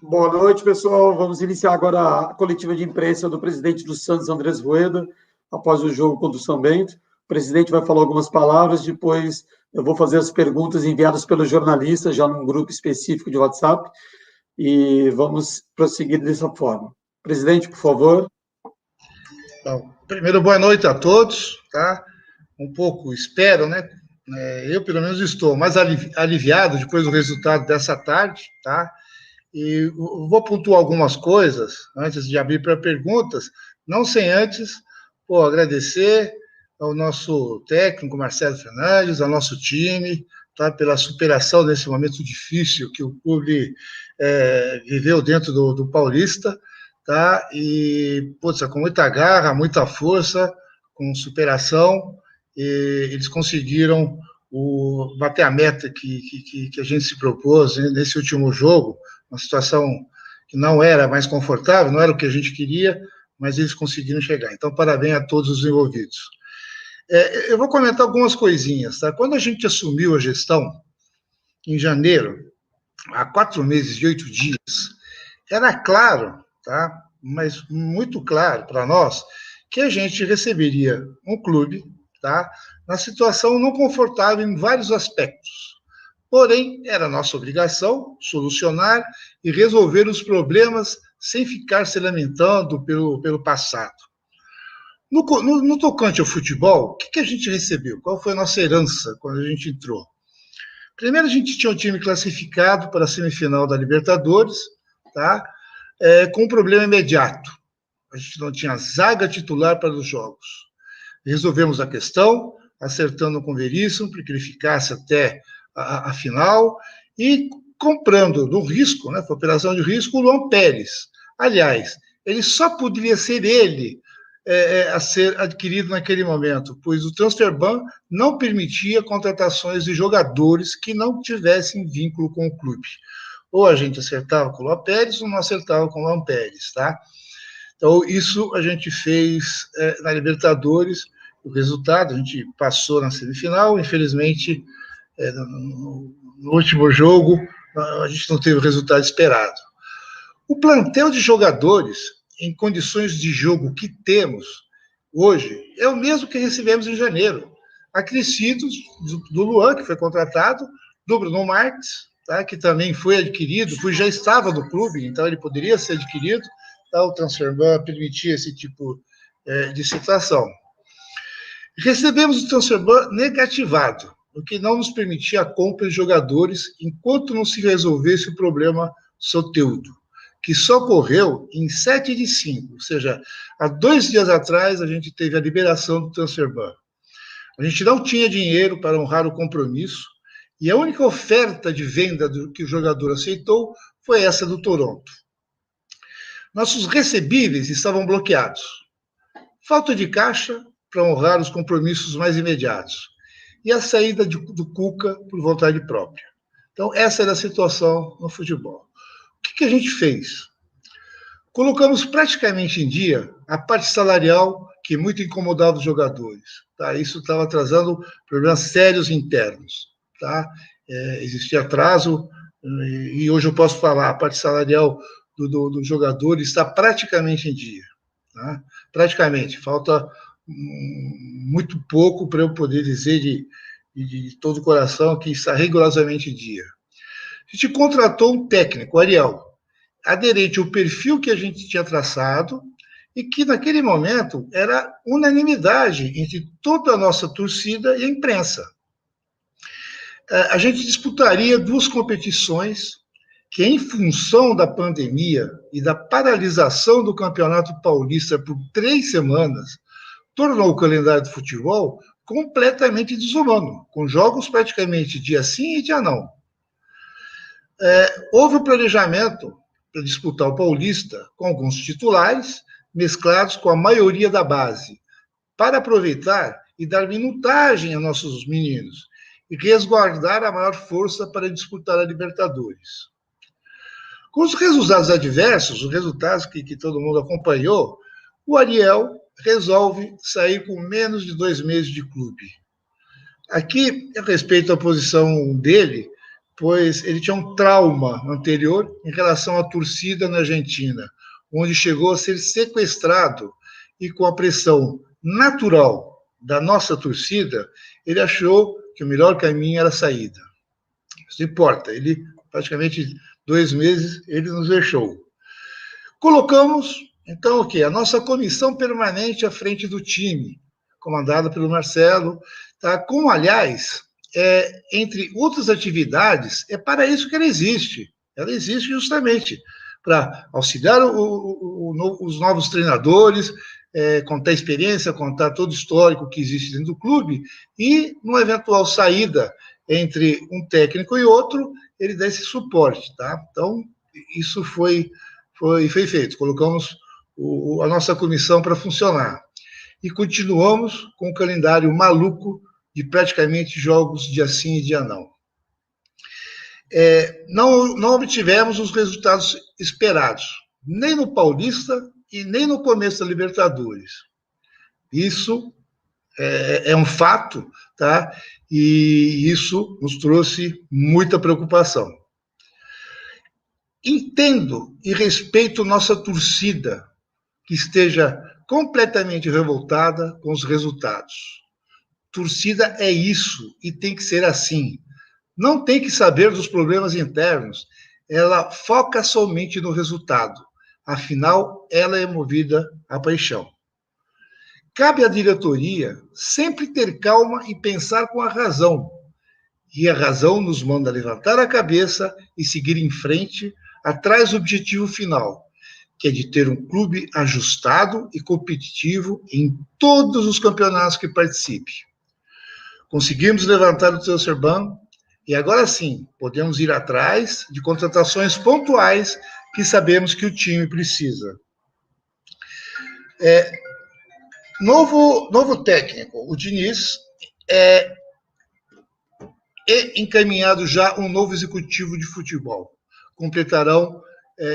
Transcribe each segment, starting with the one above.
Boa noite, pessoal. Vamos iniciar agora a coletiva de imprensa do presidente do Santos, Andrés Rueda, após o jogo contra o São Bento. O presidente vai falar algumas palavras, depois eu vou fazer as perguntas enviadas pelos jornalistas, já num grupo específico de WhatsApp, e vamos prosseguir dessa forma. Presidente, por favor. Então, primeiro, boa noite a todos, tá? Um pouco, espero, né? Eu, pelo menos, estou mais aliviado depois do resultado dessa tarde, tá? E vou pontuar algumas coisas antes de abrir para perguntas, não sem antes agradecer ao nosso técnico Marcelo Fernandes, ao nosso time, tá, pela superação desse momento difícil que o clube viveu dentro do Paulista, tá? E com muita garra, muita força, com superação, eles conseguiram bater a meta que a gente se propôs, né, nesse último jogo, uma situação que não era mais confortável, não era o que a gente queria, mas eles conseguiram chegar. Então, parabéns a todos os envolvidos. Eu vou comentar algumas coisinhas, tá? Quando a gente assumiu a gestão, em janeiro, há 4 meses e 8 dias, era claro, tá? Mas muito claro para nós, que a gente receberia um clube, tá? Na situação não confortável em vários aspectos. Porém, era nossa obrigação solucionar e resolver os problemas sem ficar se lamentando pelo passado. No tocante ao futebol, o que a gente recebeu? Qual foi a nossa herança quando a gente entrou? Primeiro, a gente tinha um time classificado para a semifinal da Libertadores, tá? Com um problema imediato. A gente não tinha zaga titular para os jogos. Resolvemos a questão, acertando com o Veríssimo, para que ele ficasse até a final, e comprando no risco, né, foi operação de risco, o Luan Pérez. Aliás, ele só poderia ser ele a ser adquirido naquele momento, pois o Transferban não permitia contratações de jogadores que não tivessem vínculo com o clube. Ou a gente acertava com o Luan Pérez, ou não acertava com o Luan Pérez, tá? Então, isso a gente fez na Libertadores. O resultado, a gente passou na semifinal, infelizmente, no último jogo, a gente não teve o resultado esperado. O plantel de jogadores, em condições de jogo que temos hoje, é o mesmo que recebemos em janeiro. Acrescidos do Luan, que foi contratado, do Bruno Marques, tá, que também foi adquirido, pois já estava no clube, então ele poderia ser adquirido, tá, o Transferban permitia esse tipo de situação. Recebemos o Transferban negativado, o que não nos permitia a compra de jogadores enquanto não se resolvesse o problema Soteldo, que só ocorreu em 7/5, ou seja, há 2 dias atrás a gente teve a liberação do Transferban. A gente não tinha dinheiro para honrar o compromisso e a única oferta de venda que o jogador aceitou foi essa do Toronto. Nossos recebíveis estavam bloqueados. Falta de caixa para honrar os compromissos mais imediatos. E a saída do Cuca por vontade própria. Então, essa era a situação no futebol. O que a gente fez? Colocamos praticamente em dia a parte salarial que muito incomodava os jogadores. Tá? Isso estava trazendo problemas sérios internos. Tá? Existia atraso, e hoje eu posso falar, a parte salarial do jogador está praticamente em dia. Tá? Praticamente, falta muito pouco para eu poder dizer de todo o coração que está rigorosamente em dia. A gente contratou um técnico, o Ariel, aderente ao perfil que a gente tinha traçado e que, naquele momento, era unanimidade entre toda a nossa torcida e a imprensa. A gente disputaria 2 competições que, em função da pandemia e da paralisação do Campeonato Paulista por 3 semanas, tornou o calendário do futebol completamente desumano, com jogos praticamente dia sim e dia não. Houve um planejamento para disputar o Paulista com alguns titulares, mesclados com a maioria da base, para aproveitar e dar minutagem a nossos meninos e resguardar a maior força para disputar a Libertadores. Com os resultados adversos, os resultados que todo mundo acompanhou, o Ariel resolve sair com menos de 2 meses de clube. Aqui, eu respeito a posição dele, pois ele tinha um trauma anterior em relação à torcida na Argentina, onde chegou a ser sequestrado e com a pressão natural da nossa torcida, ele achou que o melhor caminho era a saída. Isso não importa, ele praticamente 2 meses ele nos deixou. Colocamos, então, o quê? A nossa comissão permanente à frente do time, comandada pelo Marcelo, tá? Como, aliás, entre outras atividades, é para isso que ela existe. Ela existe justamente para auxiliar os novos treinadores, contar a experiência, contar todo o histórico que existe dentro do clube, e, numa eventual saída entre um técnico e outro, ele dá esse suporte, tá? Então, isso foi feito. Colocamos a nossa comissão para funcionar. E continuamos com o calendário maluco de praticamente jogos dia sim e dia não. Não obtivemos os resultados esperados, nem no Paulista e nem no começo da Libertadores. Isso é um fato, tá? E isso nos trouxe muita preocupação. Entendo e respeito nossa torcida, que esteja completamente revoltada com os resultados. Torcida é isso, e tem que ser assim. Não tem que saber dos problemas internos, ela foca somente no resultado. Afinal, ela é movida à paixão. Cabe à diretoria sempre ter calma e pensar com a razão. E a razão nos manda levantar a cabeça e seguir em frente, atrás do objetivo final, que é de ter um clube ajustado e competitivo em todos os campeonatos que participe. Conseguimos levantar o Transferban e agora sim podemos ir atrás de contratações pontuais que sabemos que o time precisa. Novo técnico, o Diniz, encaminhado já um novo executivo de futebol. Completarão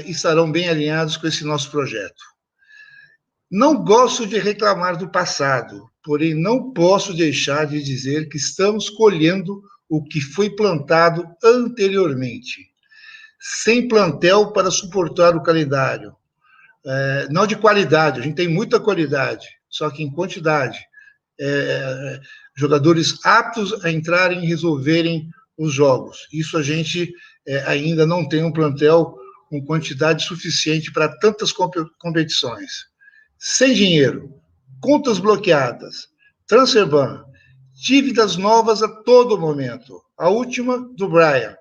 estarão bem alinhados com esse nosso projeto. Não gosto de reclamar do passado, porém não posso deixar de dizer que estamos colhendo o que foi plantado anteriormente. Sem plantel para suportar o calendário. Não de qualidade, a gente tem muita qualidade, só que em quantidade. Jogadores aptos a entrarem e resolverem os jogos. Isso a gente ainda não tem um plantel com quantidade suficiente para tantas competições. Sem dinheiro, contas bloqueadas, transferban, dívidas novas a todo momento. A última do Brian,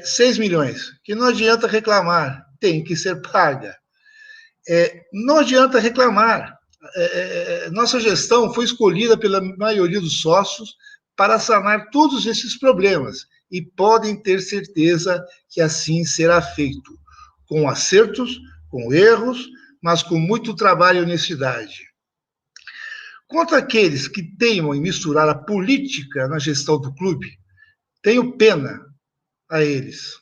6 milhões, que não adianta reclamar, tem que ser paga. Não adianta reclamar. Nossa gestão foi escolhida pela maioria dos sócios para sanar todos esses problemas e podem ter certeza que assim será feito, com acertos, com erros, mas com muito trabalho e honestidade. Quanto àqueles que teimam em misturar a política na gestão do clube, tenho pena a eles,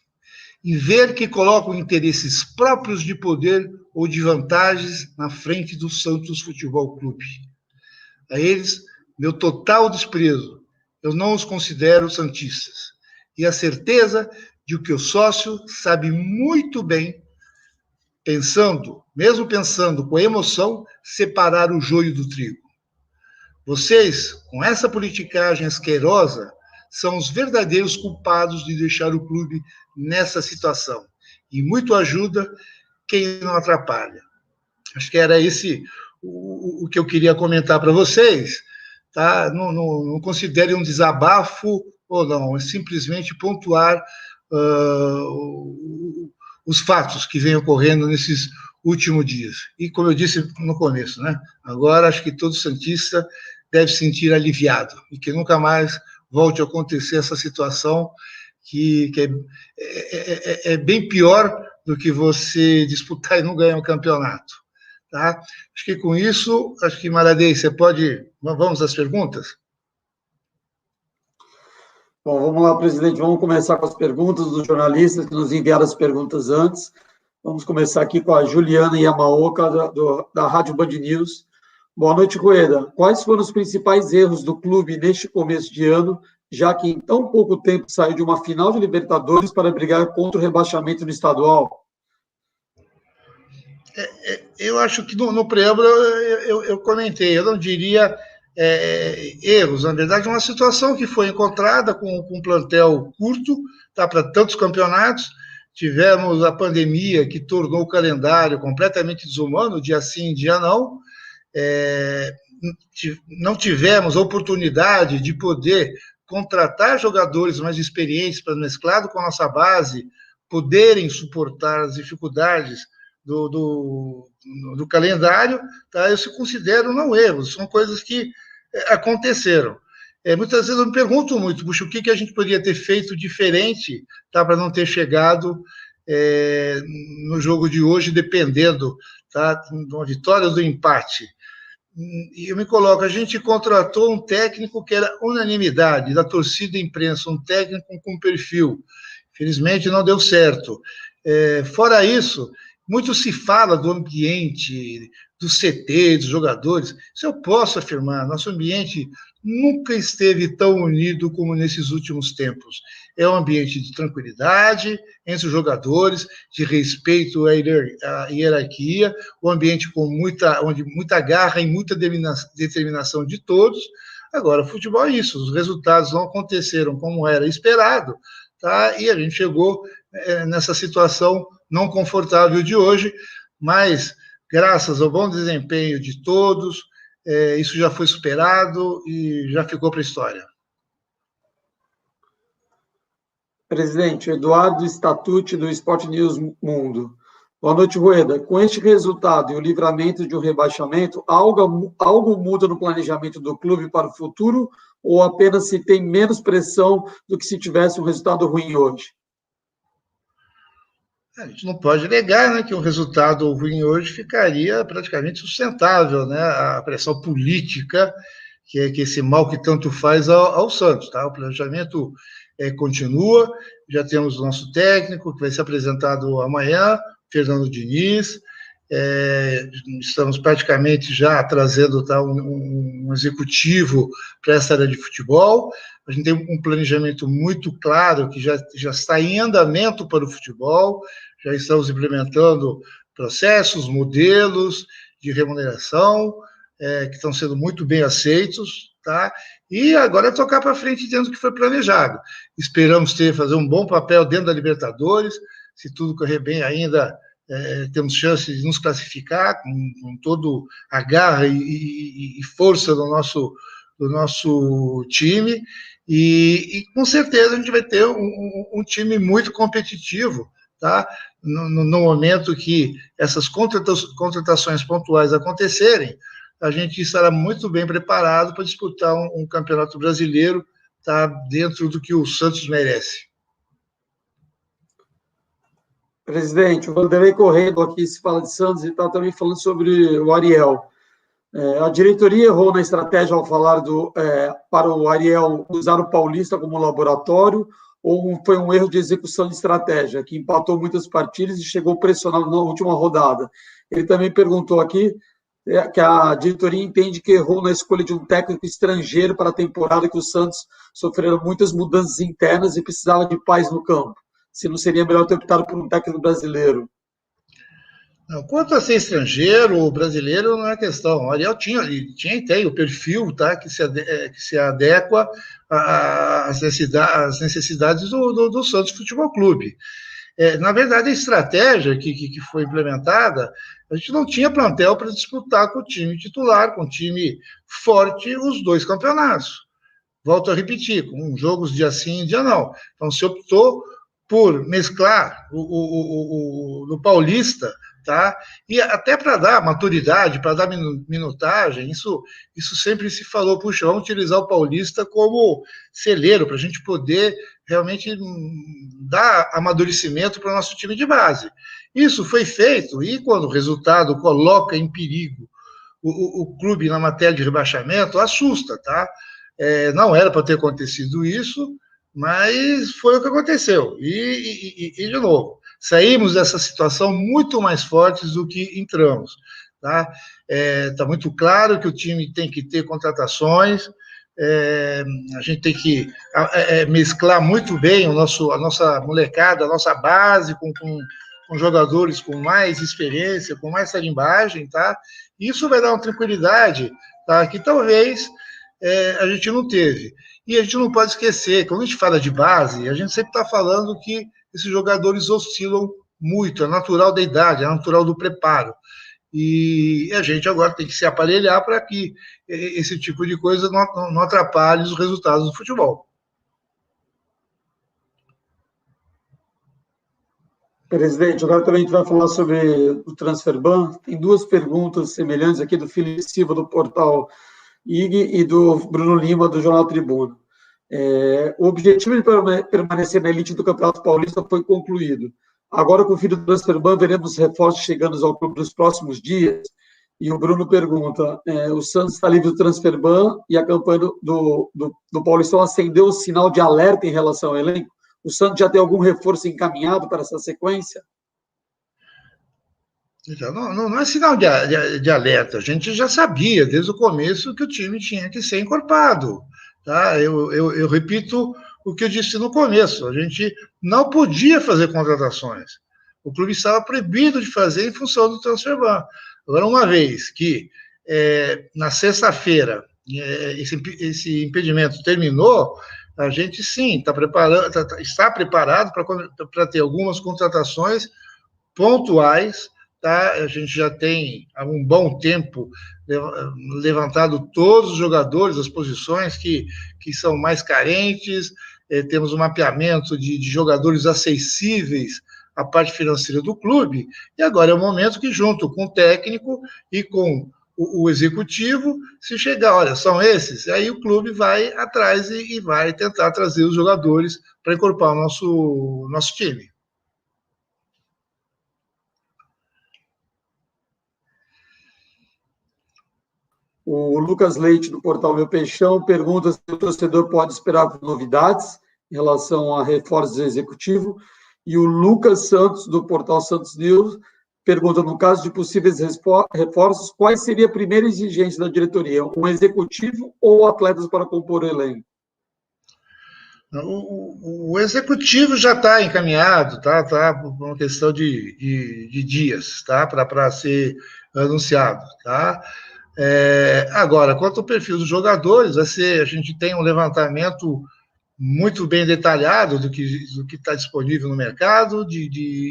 em ver que colocam interesses próprios de poder ou de vantagens na frente do Santos Futebol Clube. A eles, meu total desprezo. Eu não os considero santistas. E a certeza de que o sócio sabe muito bem, mesmo pensando com emoção, separar o joio do trigo. Vocês, com essa politicagem asquerosa, são os verdadeiros culpados de deixar o clube nessa situação. E muito ajuda quem não atrapalha. Acho que era esse o que eu queria comentar para vocês. Tá? Não considere um desabafo ou não, é simplesmente pontuar os fatos que vêm ocorrendo nesses últimos dias. E, como eu disse no começo, né? Agora acho que todo santista deve se sentir aliviado e que nunca mais volte a acontecer essa situação que é bem pior do que você disputar e não ganhar o campeonato. Tá? Acho que com isso, Maradei, você pode... Vamos às perguntas? Bom, vamos lá, presidente. Vamos começar com as perguntas dos jornalistas que nos enviaram as perguntas antes. Vamos começar aqui com a Juliana Yamaoka, da Rádio Band News. Boa noite, Rueda. Quais foram os principais erros do clube neste começo de ano já que em tão pouco tempo saiu de uma final de Libertadores para brigar contra o rebaixamento no estadual? Eu acho que no preâmbulo eu comentei, eu não diria erros, na verdade, é uma situação que foi encontrada com um plantel curto, tá, para tantos campeonatos. Tivemos a pandemia que tornou o calendário completamente desumano, dia sim, dia não. Não tivemos a oportunidade de poder contratar jogadores mais experientes para, mesclado com a nossa base, poderem suportar as dificuldades do calendário, tá? Eu se considero não erros, são coisas que aconteceram. Muitas vezes eu me pergunto muito, puxa, o que a gente poderia ter feito diferente, tá, para não ter chegado no jogo de hoje, dependendo, tá, de uma vitória ou do empate. E eu me coloco, a gente contratou um técnico que era unanimidade da torcida e imprensa, um técnico com perfil. Felizmente não deu certo. Fora isso, muito se fala do ambiente, do CT, dos jogadores. Isso eu posso afirmar, nosso ambiente nunca esteve tão unido como nesses últimos tempos. É um ambiente de tranquilidade entre os jogadores, de respeito à hierarquia, um ambiente onde muita garra e muita determinação de todos. Agora, o futebol é isso, os resultados não aconteceram como era esperado, tá? E a gente chegou nessa situação não confortável de hoje, mas graças ao bom desempenho de todos, isso já foi superado e já ficou para a história. Presidente, Eduardo Statucci, do Sport News Mundo. Boa noite, Rueda. Com este resultado e o livramento de um rebaixamento, algo muda no planejamento do clube para o futuro ou apenas se tem menos pressão do que se tivesse um resultado ruim hoje? A gente não pode negar, né, que um resultado ruim hoje ficaria praticamente sustentável, né, a pressão política, que é esse mal que tanto faz ao Santos. Tá? O planejamento continua, já temos o nosso técnico, que vai ser apresentado amanhã, Fernando Diniz. Estamos praticamente já trazendo, tá, um executivo para essa área de futebol. A gente tem um planejamento muito claro que já está em andamento para o futebol, já estamos implementando processos, modelos de remuneração, que estão sendo muito bem aceitos, tá? E agora é tocar para frente dentro do que foi planejado. Esperamos fazer um bom papel dentro da Libertadores, se tudo correr bem ainda, temos chance de nos classificar com todo a garra e força do nosso time, e com certeza a gente vai ter um time muito competitivo, tá? No momento que essas contratações pontuais acontecerem, a gente estará muito bem preparado para disputar um campeonato brasileiro, tá, dentro do que o Santos merece. Presidente, o Vanderlei Corrêa aqui se fala de Santos e está também falando sobre o Ariel. A diretoria errou na estratégia ao falar para o Ariel usar o Paulista como laboratório, ou foi um erro de execução de estratégia, que empatou muitas partidas e chegou pressionado na última rodada? Ele também perguntou aqui que a diretoria entende que errou na escolha de um técnico estrangeiro para a temporada, que o Santos sofreram muitas mudanças internas e precisava de paz no campo. Se não seria melhor ter optado por um técnico brasileiro? Não, quanto a ser estrangeiro ou brasileiro, não é questão. O Ariel tinha e tem o perfil, tá, que se adequa às necessidades do Santos Futebol Clube. Na verdade, a estratégia que foi implementada, a gente não tinha plantel para disputar com o time titular, com o time forte, os dois campeonatos. Volto a repetir, com jogos dia sim e dia não. Então, se optou por mesclar no Paulista, tá? E até para dar maturidade, para dar minutagem, isso sempre se falou, puxa, vamos utilizar o Paulista como celeiro, para a gente poder realmente dar amadurecimento para o nosso time de base. Isso foi feito, e quando o resultado coloca em perigo o clube na matéria de rebaixamento, assusta, tá? Não era para ter acontecido isso, mas foi o que aconteceu. E de novo, saímos dessa situação muito mais fortes do que entramos. Tá muito claro que o time tem que ter contratações, A gente tem que mesclar muito bem a nossa molecada, a nossa base com jogadores com mais experiência, com mais tarimbagem, tá? Isso vai dar uma tranquilidade, tá? Que talvez a gente não teve. E a gente não pode esquecer, quando a gente fala de base, a gente sempre está falando que esses jogadores oscilam muito, é natural da idade, é natural do preparo. E a gente agora tem que se aparelhar para que esse tipo de coisa não atrapalhe os resultados do futebol. Presidente, agora também a gente vai falar sobre o Transferban. Tem duas perguntas semelhantes aqui do Felipe Silva, do portal IG, e do Bruno Lima, do Jornal Tribuna. O objetivo de permanecer na elite do Campeonato Paulista foi concluído. Agora, com o fim do Transferban, veremos reforços chegando ao clube nos próximos dias. E o Bruno pergunta, o Santos está livre do Transferban e a campanha do Paulistão acendeu o sinal de alerta em relação ao elenco? O Santos já tem algum reforço encaminhado para essa sequência? Não é sinal de alerta. A gente já sabia desde o começo que o time tinha que ser encorpado. Tá? Eu repito o que eu disse no começo. A gente não podia fazer contratações. O clube estava proibido de fazer em função do Transferban. Agora, uma vez que na sexta-feira esse impedimento terminou, a gente sim está preparado para ter algumas contratações pontuais. Tá? A gente já tem há um bom tempo levantado todos os jogadores, as posições que são mais carentes, temos um mapeamento de jogadores acessíveis à parte financeira do clube, e agora é o momento que, junto com o técnico e com o executivo, se chegar, olha, são esses, aí o clube vai atrás e vai tentar trazer os jogadores para incorporar o nosso time. O Lucas Leite, do portal Meu Peixão, pergunta se o torcedor pode esperar novidades em relação a reforços do executivo. E o Lucas Santos, do portal Santos News, pergunta, no caso de possíveis reforços, quais seria a primeira exigência da diretoria? Um executivo ou atletas para compor o elenco? O executivo já está encaminhado, tá por uma questão de dias, tá? Para ser anunciado, tá? Agora, quanto ao perfil dos jogadores, a gente tem um levantamento muito bem detalhado do que está disponível no mercado.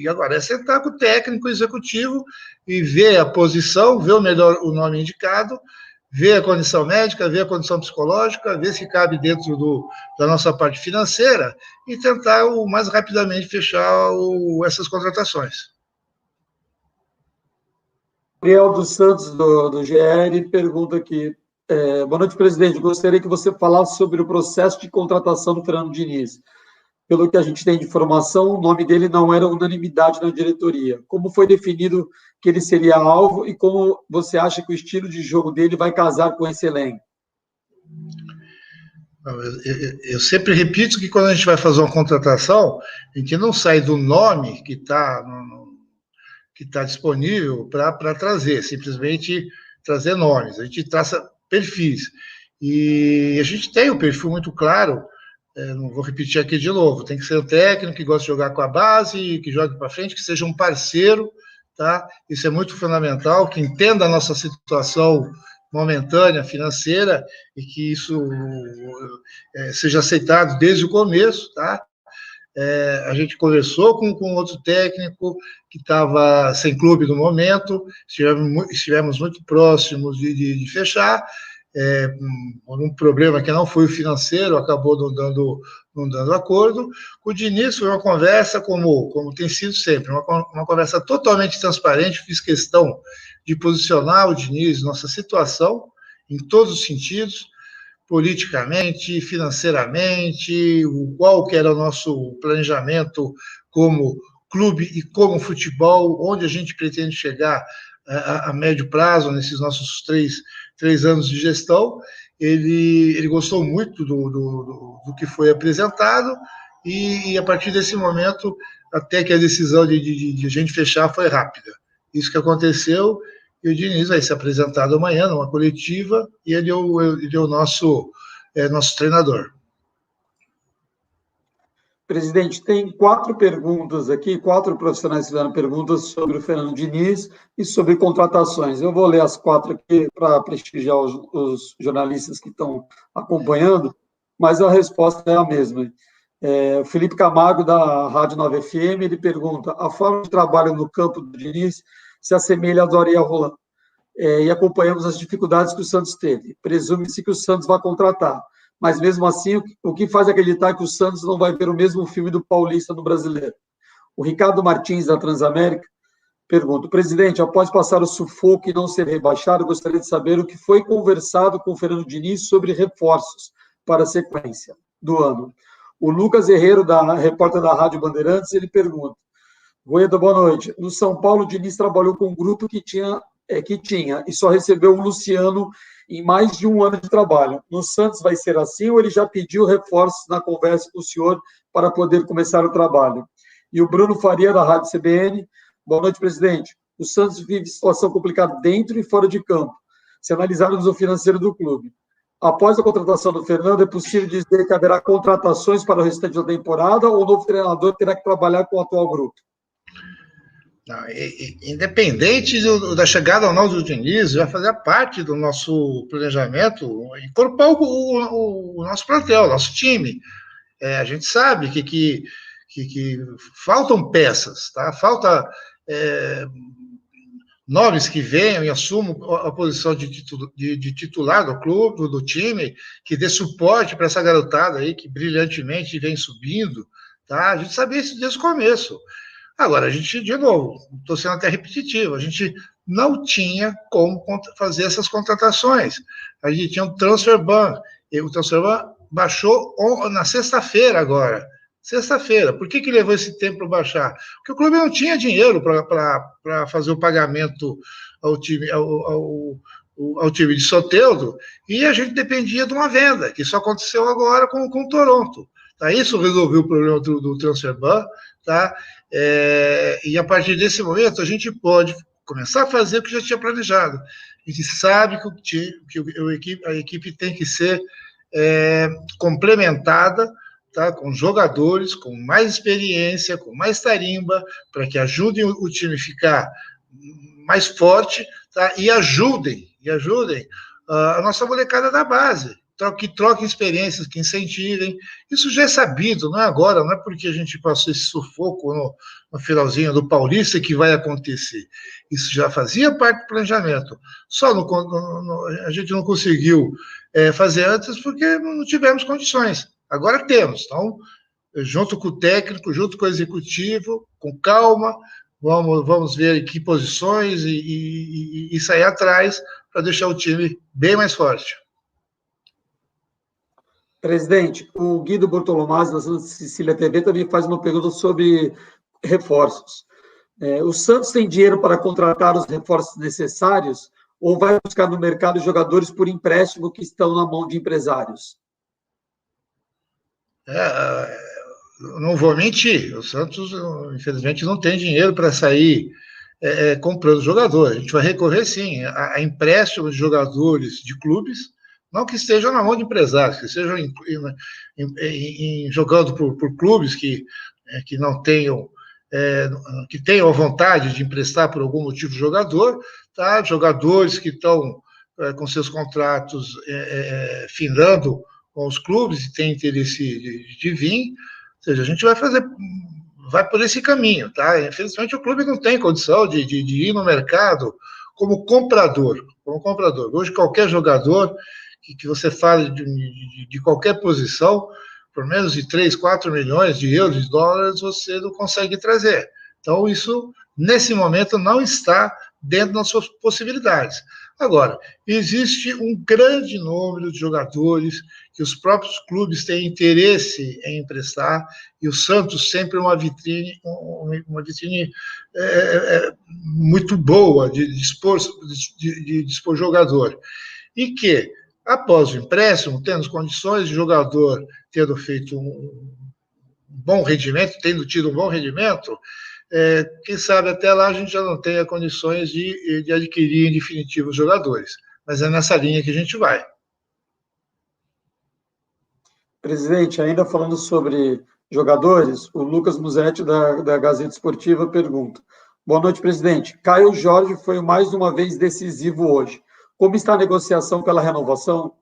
Agora, é sentar com o técnico executivo e ver a posição, ver o nome indicado, ver a condição médica, ver a condição psicológica, ver se cabe dentro da nossa parte financeira e tentar o mais rapidamente fechar essas contratações. Gabriel dos Santos, do GR, pergunta aqui. Boa noite, presidente. Gostaria que você falasse sobre o processo de contratação do Fernando Diniz. Pelo que a gente tem de informação, o nome dele não era unanimidade na diretoria. Como foi definido que ele seria alvo e como você acha que o estilo de jogo dele vai casar com esse elenco? Eu sempre repito que quando a gente vai fazer uma contratação, a gente não sai do nome que está disponível para trazer, simplesmente trazer nomes. A gente traça perfis. E a gente tem um perfil muito claro, não vou repetir aqui de novo, tem que ser um técnico que gosta de jogar com a base, que jogue para frente, que seja um parceiro, tá? Isso é muito fundamental, que entenda a nossa situação momentânea, financeira, e que isso seja aceitado desde o começo, tá? A gente conversou com outro técnico que estava sem clube no momento, estivemos muito próximos de fechar, por um problema que não foi o financeiro, acabou não dando acordo. Com o Diniz foi uma conversa, como tem sido sempre, uma conversa totalmente transparente. Fiz questão de posicionar o Diniz, nossa situação, em todos os sentidos, politicamente, financeiramente, qual que era o nosso planejamento como clube e como futebol, onde a gente pretende chegar a médio prazo nesses nossos três anos de gestão. Ele gostou muito do que foi apresentado e a partir desse momento, até que a decisão de a gente fechar foi rápida. Isso que aconteceu. E o Diniz vai ser apresentado amanhã numa coletiva e ele é o nosso nosso treinador. Presidente, tem 4 perguntas aqui, 4 profissionais fizeram perguntas sobre o Fernando Diniz e sobre contratações. Eu vou ler as 4 aqui para prestigiar os jornalistas que estão acompanhando, mas a resposta é a mesma. O Felipe Camargo, da Rádio 9 FM, ele pergunta: a forma de trabalho no campo do Diniz se assemelha à do Ariel Roland, e acompanhamos as dificuldades que o Santos teve. Presume-se que o Santos vai contratar, mas mesmo assim, o que faz acreditar que o Santos não vai ver o mesmo filme do Paulista no Brasileiro? O Ricardo Martins, da Transamérica, pergunta: presidente, após passar o sufoco e não ser rebaixado, gostaria de saber o que foi conversado com o Fernando Diniz sobre reforços para a sequência do ano. O Lucas Herrero, repórter da Rádio Bandeirantes, ele pergunta: Rueda, boa noite. No São Paulo, o Diniz trabalhou com um grupo que tinha e só recebeu o Luciano em mais de um ano de trabalho. No Santos vai ser assim ou ele já pediu reforços na conversa com o senhor para poder começar o trabalho? E o Bruno Faria, da Rádio CBN: boa noite, presidente. O Santos vive situação complicada dentro e fora de campo, se analisarmos o financeiro do clube. Após a contratação do Fernando, é possível dizer que haverá contratações para o restante da temporada ou o novo treinador terá que trabalhar com o atual grupo? Não, independente da chegada ou não do Diniz, já fazia parte do nosso planejamento incorporar o nosso plantel, o nosso time. A gente sabe que faltam peças, tá? Falta nomes que venham e assumam a posição de titular do clube, do time, que dê suporte para essa garotada aí que brilhantemente vem subindo, tá? A gente sabia isso desde o começo. Agora, a gente, de novo, estou sendo até repetitivo, a gente não tinha como fazer essas contratações. A gente tinha um transfer ban, e o transfer ban baixou na sexta-feira agora. Sexta-feira. Por que levou esse tempo para baixar? Porque o clube não tinha dinheiro para fazer o pagamento ao time de Soteldo, e a gente dependia de uma venda, que só aconteceu agora com o Toronto. Tá? Isso resolveu o problema do transfer ban, tá? E a partir desse momento a gente pode começar a fazer o que já tinha planejado. A gente sabe que a equipe tem que ser complementada, tá, com jogadores com mais experiência, com mais tarimba, para que ajudem o time a ficar mais forte, tá, e ajudem a nossa molecada da base, que troquem experiências, que incentivem. Isso já é sabido, não é agora, não é porque a gente passou esse sufoco no finalzinho do Paulista que vai acontecer. Isso já fazia parte do planejamento. Só a gente não conseguiu fazer antes porque não tivemos condições. Agora temos. Então, junto com o técnico, junto com o executivo, com calma, vamos ver em que posições e sair atrás para deixar o time bem mais forte. Presidente, o Guido Bortolomazzi, da Santa Cecília TV, também faz uma pergunta sobre reforços. O Santos tem dinheiro para contratar os reforços necessários ou vai buscar no mercado jogadores por empréstimo que estão na mão de empresários? Não vou mentir, o Santos, infelizmente, não tem dinheiro para sair comprando jogadores. A gente vai recorrer, sim, a empréstimo de jogadores de clubes, não que estejam na mão de empresários, que estejam jogando por clubes que não tenham, que tenham a vontade de emprestar por algum motivo jogador, tá? Jogadores que estão com seus contratos findando com os clubes e têm interesse de vir. Ou seja, a gente vai por esse caminho, tá? Infelizmente, o clube não tem condição de ir no mercado como comprador. Hoje, qualquer jogador que você fale de qualquer posição, por menos de 3, 4 milhões de euros, de dólares, você não consegue trazer. Então, isso, nesse momento, não está dentro das suas possibilidades. Agora, existe um grande número de jogadores que os próprios clubes têm interesse em emprestar, e o Santos sempre é uma vitrine muito boa de dispor jogador. E que, após o empréstimo, tendo condições de jogador tendo feito um bom rendimento, tendo tido um bom rendimento, quem sabe até lá a gente já não tenha condições de adquirir em definitivo os jogadores. Mas é nessa linha que a gente vai. Presidente, ainda falando sobre jogadores, o Lucas Musetti, da Gazeta Esportiva, pergunta: boa noite, presidente. Caio Jorge foi mais uma vez decisivo hoje. Como está a negociação pela renovação?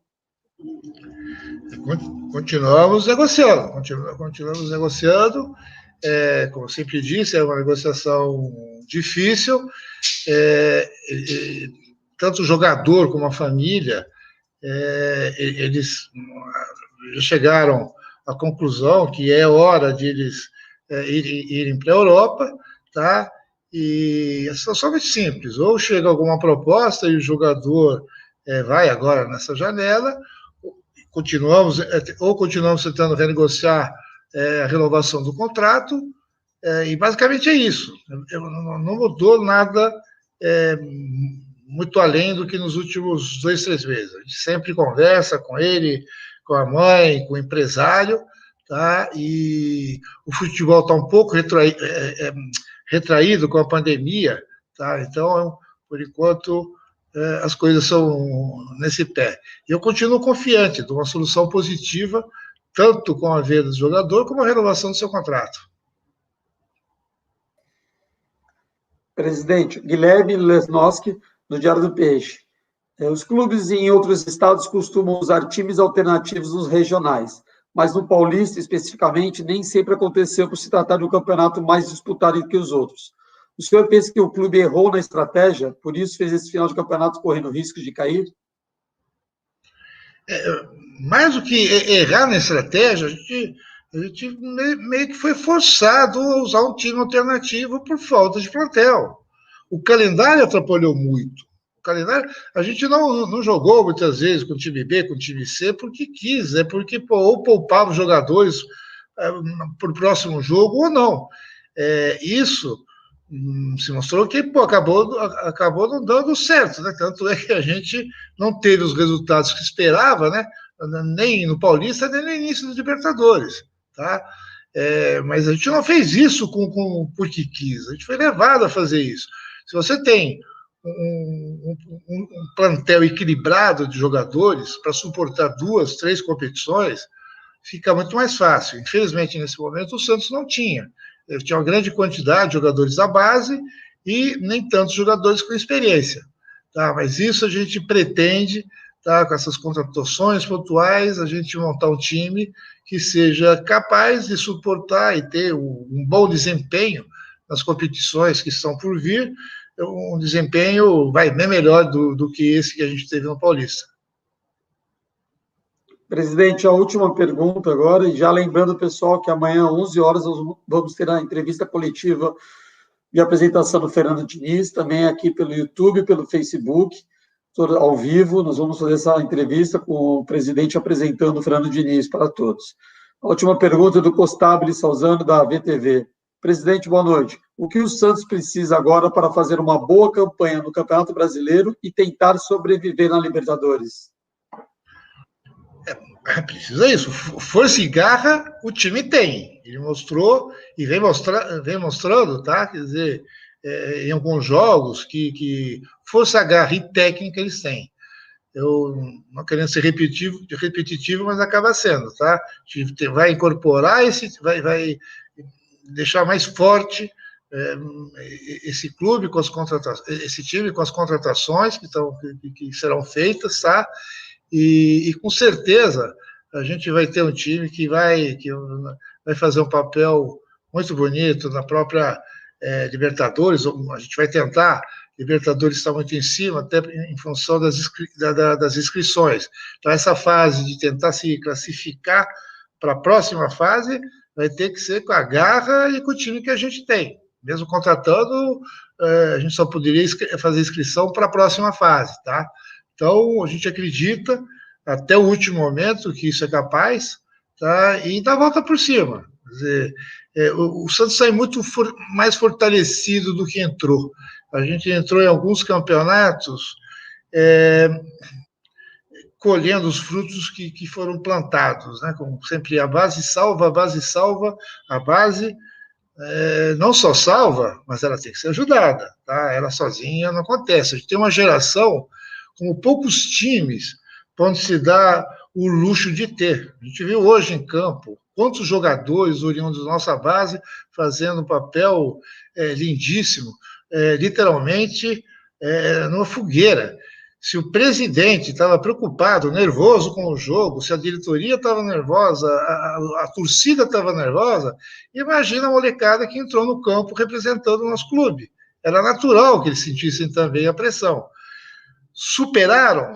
Continuamos negociando, continuamos negociando. Como eu sempre disse, é uma negociação difícil. Tanto o jogador como a família, eles já chegaram à conclusão que é hora de eles irem para a Europa, tá? E a situação é muito simples: ou chega alguma proposta e o jogador vai agora nessa janela, continuamos tentando renegociar a renovação do contrato, e basicamente é isso. Não mudou nada muito além do que nos últimos 2, 3 meses. A gente sempre conversa com ele, com a mãe, com o empresário, tá? E o futebol está um pouco retraído com a pandemia, tá? Então, por enquanto, as coisas são nesse pé. E eu continuo confiante de uma solução positiva, tanto com a venda do jogador, como a renovação do seu contrato. Presidente, Guilherme Lesnoski, do Diário do Peixe. Os clubes em outros estados costumam usar times alternativos nos regionais, mas no Paulista, especificamente, nem sempre aconteceu por se tratar de um campeonato mais disputado que os outros. O senhor pensa que o clube errou na estratégia, por isso fez esse final de campeonato correndo risco de cair? Mais do que errar na estratégia, a gente meio que foi forçado a usar um time alternativo por falta de plantel. O calendário atrapalhou muito. O calendário, a gente não jogou muitas vezes com o time B, com o time C, porque quis, porque ou poupava os jogadores para o próximo jogo ou não. Isso se mostrou que acabou não dando certo, né? Tanto é que a gente não teve os resultados que esperava, né? Nem no Paulista, nem no início dos Libertadores, tá? Mas a gente não fez isso porque quis, a gente foi levado a fazer isso. Se você tem um plantel equilibrado de jogadores para suportar 2, 3 competições, fica muito mais fácil. Infelizmente, nesse momento, o Santos não tinha. Ele tinha uma grande quantidade de jogadores da base e nem tantos jogadores com experiência. Tá? Mas isso a gente pretende, tá? Com essas contratações pontuais, a gente montar um time que seja capaz de suportar e ter um bom desempenho nas competições que estão por vir, um desempenho bem melhor do que esse que a gente teve no Paulista. Presidente, a última pergunta agora, e já lembrando o pessoal que amanhã, às 11 horas, nós vamos ter a entrevista coletiva de apresentação do Fernando Diniz, também aqui pelo YouTube, pelo Facebook, ao vivo. Nós vamos fazer essa entrevista com o presidente apresentando o Fernando Diniz para todos. A última pergunta é do Costabile Salzano, da VTV. Presidente, boa noite. O que o Santos precisa agora para fazer uma boa campanha no Campeonato Brasileiro e tentar sobreviver na Libertadores? Precisa isso. Força e garra o time tem. Ele mostrou e vem mostrando, tá? Quer dizer, em alguns jogos que força, garra e técnica eles têm. Eu não querendo ser repetitivo, mas acaba sendo, tá? A gente vai incorporar vai deixar mais forte esse clube com as contratações, esse time com as contratações que serão feitas, tá? E com certeza a gente vai ter um time que vai fazer um papel muito bonito na própria Libertadores. A gente vai tentar. Libertadores está muito em cima, até em função das inscrições. Então, essa fase de tentar se classificar para a próxima fase vai ter que ser com a garra e com o time que a gente tem. Mesmo contratando, a gente só poderia fazer inscrição para a próxima fase, tá? Então, a gente acredita, até o último momento, que isso é capaz, tá? E dá a volta por cima. Quer dizer, o Santos sai muito mais fortalecido do que entrou. A gente entrou em alguns campeonatos colhendo os frutos que foram plantados, né? Como sempre, a base salva, a base não só salva, mas ela tem que ser ajudada, tá? Ela sozinha não acontece. A gente tem uma geração como poucos times, onde se dá o luxo de ter. A gente viu hoje em campo quantos jogadores oriundos da nossa base fazendo um papel lindíssimo, literalmente numa fogueira. Se o presidente estava preocupado, nervoso com o jogo, se a diretoria estava nervosa, a torcida estava nervosa, imagina a molecada que entrou no campo representando o nosso clube. Era natural que eles sentissem também a pressão. Superaram.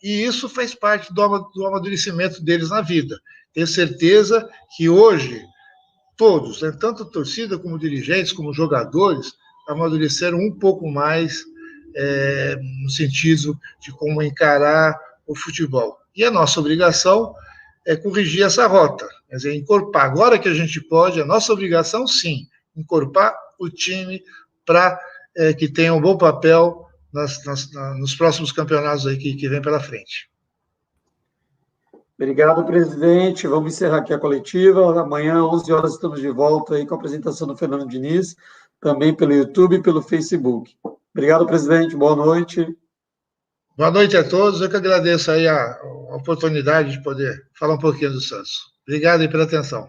E isso faz parte do amadurecimento deles na vida. Tenho certeza que hoje, todos, né, tanto a torcida como dirigentes, como jogadores, amadureceram um pouco mais no sentido de como encarar o futebol. E a nossa obrigação é corrigir essa rota, quer dizer, encorpar. Agora que a gente pode, a nossa obrigação, sim, encorpar o time para que tenha um bom papel nos próximos campeonatos aí que vem pela frente. Obrigado, presidente. Vamos encerrar aqui a coletiva. Amanhã, 11 horas, estamos de volta aí com a apresentação do Fernando Diniz, também pelo YouTube e pelo Facebook. Obrigado, presidente. Boa noite. Boa noite a todos. Eu que agradeço aí a oportunidade de poder falar um pouquinho do Santos. Obrigado aí pela atenção.